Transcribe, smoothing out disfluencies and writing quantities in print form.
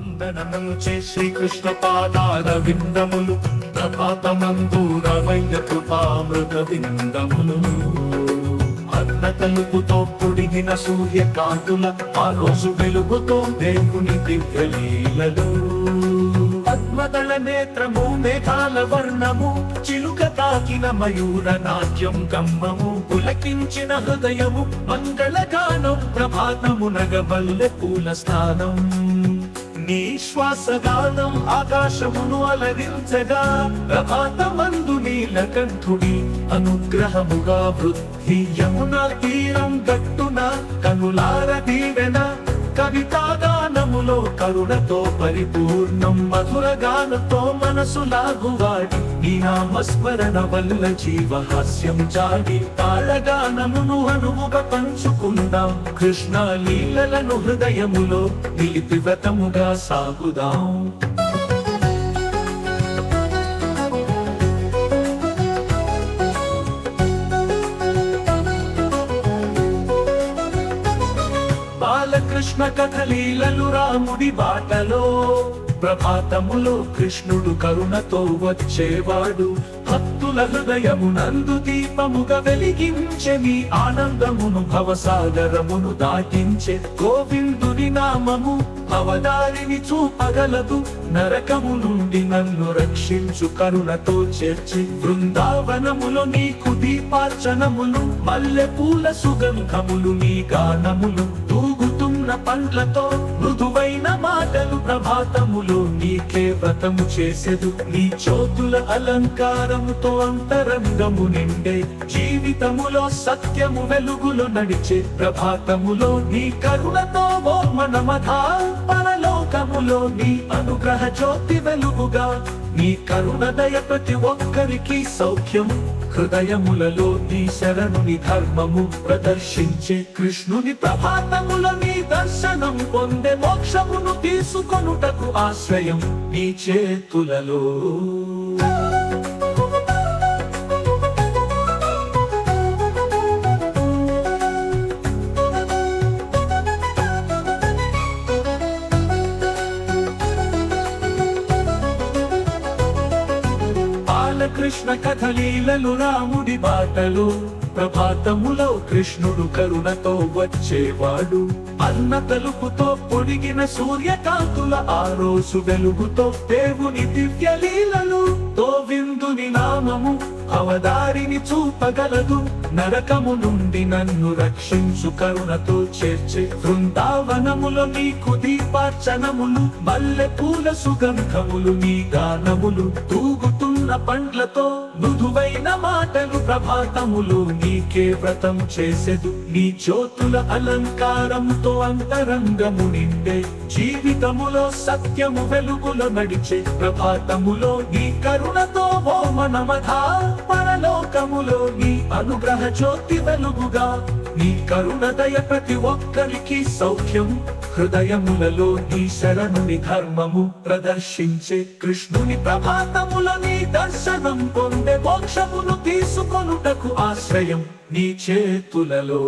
వందనముచే శ్రీకృష్ణ పాదార విందములు ప్రభాతమందు రమయ్య కృపామృత విందములు అన్న తలుపుతో పొడిగిన సూర్యకాంతుల ఆ రోజు వెలుగుతో దేవుని దివ్యలీలలు పద్మదళ నేత్రము మేఘాల వర్ణము చిలుక తాకిన మయూర నాట్యం గమ్మము పులకించిన హృదయము మంగళగానం ప్రభాతము నగబల్లె పూల స్థానం నీ శ్వాసగానం ఆకాశమును అలరించగా ప్రభాతమందు నీలకంఠుడి అనుగ్రహముగా వృద్ధి యమునా తీరం గట్టున కనులార దీవెన కవితాగానములో కరుణతో పరిపూర్ణం మధుర గానతో మనసు లాగువాడి నీ నామస్మరణ వల్ల జీవహాస్యం జాడి తాళగానమును అనువుగా పంచుకుందాం కృష్ణ లీలలను హృదయములో నిలిపి వ్రతముగా సాగుదాం బాలకృష్ణ కథలీలలు రాముడి బాటలో ప్రభాతములో కృష్ణుడు కరుణతో వచ్చేవాడు భక్తుల హృదయమునందు దీపముగా వెలిగించే నీ ఆనందమును భవసాగరమును దాటించే గోవిందుని నామము అవదారిని చూపగలదు నరకము నుండి నన్ను రక్షించు కరుణతో చేర్చి బృందావనములో నీకు దీపార్చనములు మల్లె పూల సుగంధములు నీ గానములు తూగుతున్న పండ్లతో మృదువైన మాటలు ప్రభాతములో నీకే వ్రతము చేసెదు నీ జ్యోతుల అలంకారముతో అంతరంగము నిండే జీవితములో సత్యము వెలుగులో నడిచే ప్రభాతములో నీ కరుణతో మనమధా పరలోకములో నీ అనుగ్రహ జ్యోతి వెలుగుగా నీ కరుణ దయ ప్రతి ఒక్కరికి సౌఖ్యం హృదయములలో నీ శరణుని ధర్మము ప్రదర్శించే కృష్ణుని ప్రభాతములో నీ దర్శనం పొందే మోక్షమును తీసుకొనుటకు ఆశ్రయం నీ చేతులలో కృష్ణ కథలీలలు రాముడి బాటలు ప్రభాతములో కృష్ణుడు కరుణతో వచ్చేవాడు అన్న తలుపుతో పొడిగిన సూర్యకాంతుల ఆ రోజు వెలుగుతో దేవుని దివ్యలీలలు గోవిందుని నామము అవదారిని చూపగలదు నరకము నుండి నన్ను రక్షించు కరుణతో చేర్చే బృందావనములో నీకు దీపార్చనములు మల్లె పూల సుగంధములు నీ గానములు తూగుతున్న పండ్లతో మృదువైన మాటలు ప్రభాతములు నీకే వ్రతం చేసెదు నీ జ్యోతుల అలంకారంతో అంతరంగము నిండే జీవితములో సత్యము వెలుగులో నడిచే ప్రభాతములో నీ కరుణతో మనమధా పరలోకములో నీ అనుగ్రహ జ్యోతి వెలుగుగా నీ కరుణ దయ ప్రతి ఒక్కరికి సౌఖ్యం హృదయములలో నీ శరణుని ధర్మము ప్రదర్శించే కృష్ణుని ప్రభాతములో నీ దర్శనం పొందే మోక్షమును తీసుకొనుటకు ఆశ్రయం నీ చేతులలో